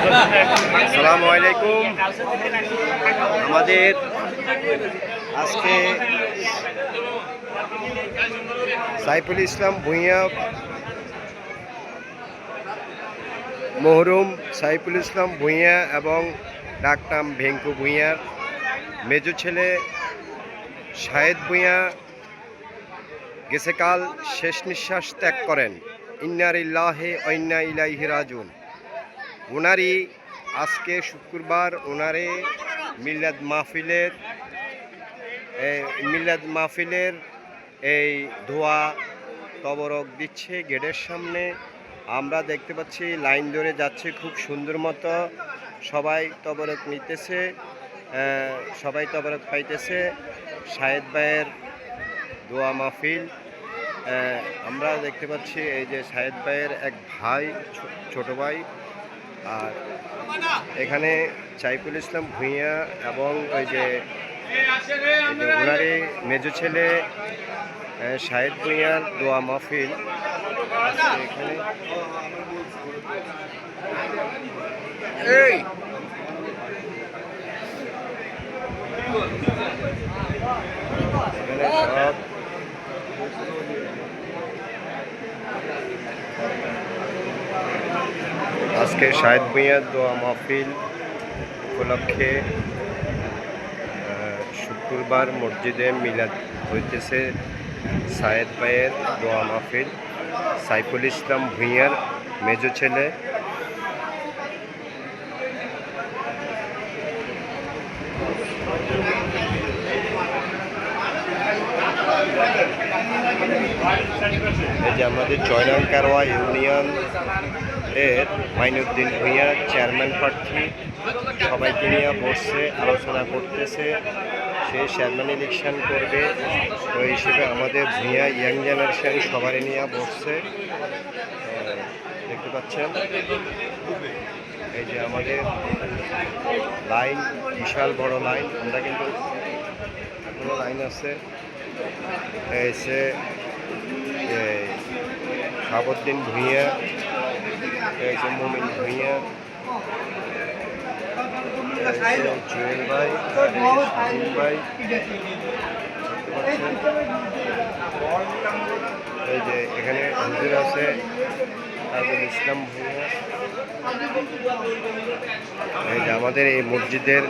আসসালামু আলাইকুম। আমাদের আজকে সাইফুল ইসলাম ভূঁইয়া মহরুম সাইফুল ইসলাম ভূঁইয়া এবং ডাকনাম ভেঙ্কু ভূঁইয়ার মেজো ছেলে শাহেদ ভূঁইয়া গেছেকাল শেষ নিঃশ্বাস ত্যাগ করেন। ইন্না লিল্লাহি ওয়া ইন্না ইলাইহি রাজিউন। ওনারই আজকে শুক্রবার ওনারে মিলাদ মাহফিলের এই ধোয়া তবরক দিচ্ছে গেটের সামনে। আমরা দেখতে পাচ্ছি লাইন ধরে যাচ্ছে খুব সুন্দর মতো, সবাই তবরক নিতেছে, সবাই তবরক পাইতেছে। শাহেদ ভাইয়ের দোয়া মাহফিল আমরা দেখতে পাচ্ছি। এই যে শাহেদ ভাইয়ের এক ভাই, ছোট ভাই, আর এখানে সাইফুল ইসলাম ভূঁইয়া এবং ওই যে ওনারই মেজো ছেলে শাহেদ ভূঁইয়ার দোয়া মাহফিল এখানে। সব আজকে শাহেদ ভূঁইয়ার দোয়া মাহফিল উপলক্ষে শুক্রবার মসজিদে মিলাদ হইতেছে। শাহেদ ভাইয়ের দোয়া মাহফিল, সাইফুল ইসলাম ভূঁইয়ার মেজো ছেলে। এই যে আমাদের জয়নাল কারওয়া ইউনিয়ন এর মাইনুদ্দিন ভূঁইয়া চেয়ারম্যান প্রার্থী, সবাইকে নিয়ে বসছে, আলোচনা করতেছে। সে চেয়ারম্যান ইলেকশন করবে, ওই হিসেবে আমাদের ভূঁইয়া ইয়াং জেনারেশন সবাই নিয়ে বসছে, দেখতে পাচ্ছেন। এই যে আমাদের লাইন, বিশাল বড় লাইন। আমরা কিন্তু এখনো লাইন আছে। এসে শাহাবুদ্দিন ভূঁইয়া, মোমিন ভূঁইয়া, জুয়েল ভাই, শাহিন ভাই, এই যে এখানে হুজুর আছে তাজুল ইসলাম ভূঁইয়া। এই যে আমাদের এই মসজিদের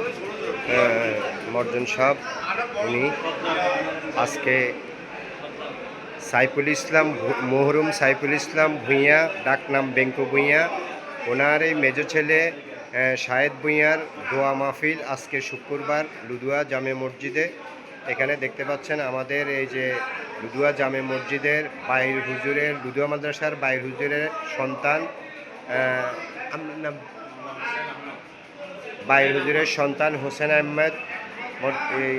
মর্জন সাহেব, উনি আজকে সাইফুল ইসলাম মহরুম সাইফুল ইসলাম ভূঁইয়া ডাকনাম ভেঙ্কু ভূঁইয়া, ওনার এই মেজো ছেলে শাহেদ ভূঁইয়ার দোয়া মাহফিল আজকে শুক্রবার লুদুয়া জামে মসজিদে। এখানে দেখতে পাচ্ছেন আমাদের এই যে লুদুয়া জামে মসজিদের বাইর হুজুরের, লুদুয়া মাদ্রাসার বাইর হুজুরের সন্তান, বাইর হুজুরের সন্তান হোসেন আহমেদ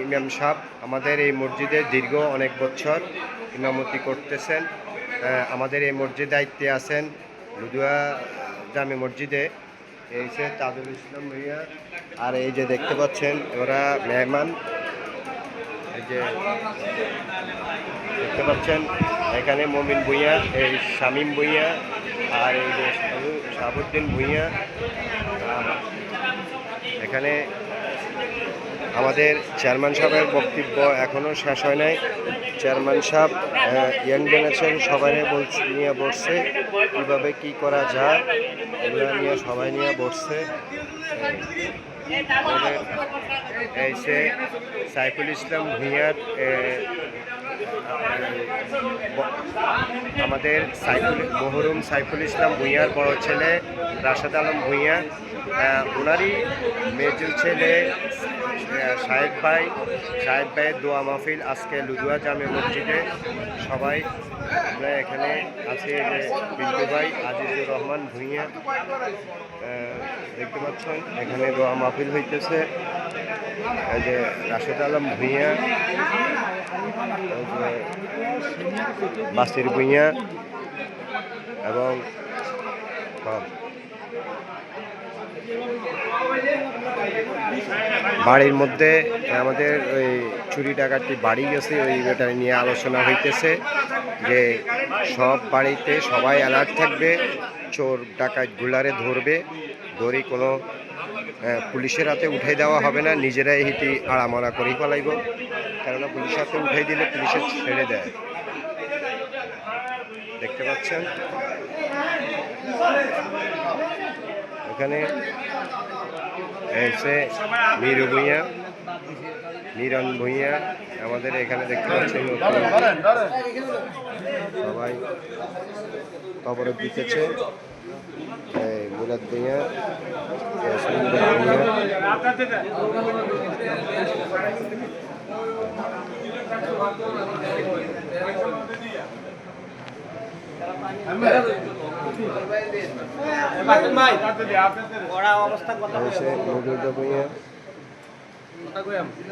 ইমাম সাহেব আমাদের এই মসজিদে দীর্ঘ অনেক বছর ইমামতি করতেছেন। আমাদের এই মসজিদ দায়িত্বে আছেন লুদুয়া জামে মসজিদে। এই যে তাজুল ইসলাম ভূঁইয়া, আর এই যে দেখতে পাচ্ছেন ওরা মেহমান। এই যে দেখতে পাচ্ছেন এখানে মোমিন ভূঁইয়া, এই শামীম ভূঁইয়া, আর এই যে শাহাবুদ্দিন ভূঁইয়া। এখানে আমাদের চেয়ারম্যান সাহেবের বক্তব্য এখনও শেষ হয় নাই। চেয়ারম্যান সাহেব ইয়াং জেনারেশন সবাই নিয়ে বসছে, কীভাবে কি করা যায় এগুলো নিয়ে সবাই নিয়ে বসছে। এই সে সাইফুল ইসলাম ভূঁইয়ার আমাদের মহরুম সাইফুল ইসলাম ভূঁইয়ার বড় ছেলে রাশেদ আলম ভূঁইয়া, ওনারই মেজো ছেলে শাহেদ ভাইয়ের দোয়া মাহফিল আজকে লুদুয়া জামে মসজিদে। সবাই আমরা এখানে আছি। যে বিল্টু ভাই, আজিজুর রহমান ভূঁইয়া, দেখতে পাচ্ছেন এখানে দোয়া মাহফিল হইতেছে। এই যে রাশেদ আলম ভূঁইয়া, বাসির ভূঁইয়া এবং বাড়ির মধ্যে আমাদের ওই চুরি ডাকাতি বাড়ি গেছে, ওই ব্যাপার নিয়ে আলোচনা হইতেছে যে সব বাড়িতে সবাই অ্যালার্ট থাকবে, চোর ডাকাত গুলারে ধরবে। দড়ি কোনো পুলিশের হাতে উঠাই দেওয়া হবে না, নিজেরাই হিটি আড়ামারা করেই পালাইব, কেননা পুলিশের হাতে উঠাই দিলে পুলিশে ছেড়ে দেয়। দেখতে পাচ্ছেন এখানে এসে মিরু ভূঁইয়া, মিরন ভূঁইয়া আমাদের এখানে দেখতে পাচ্ছেন সবাই তবরক দিতেছে। মুরাদ ভূঁইয়া, অবস্থা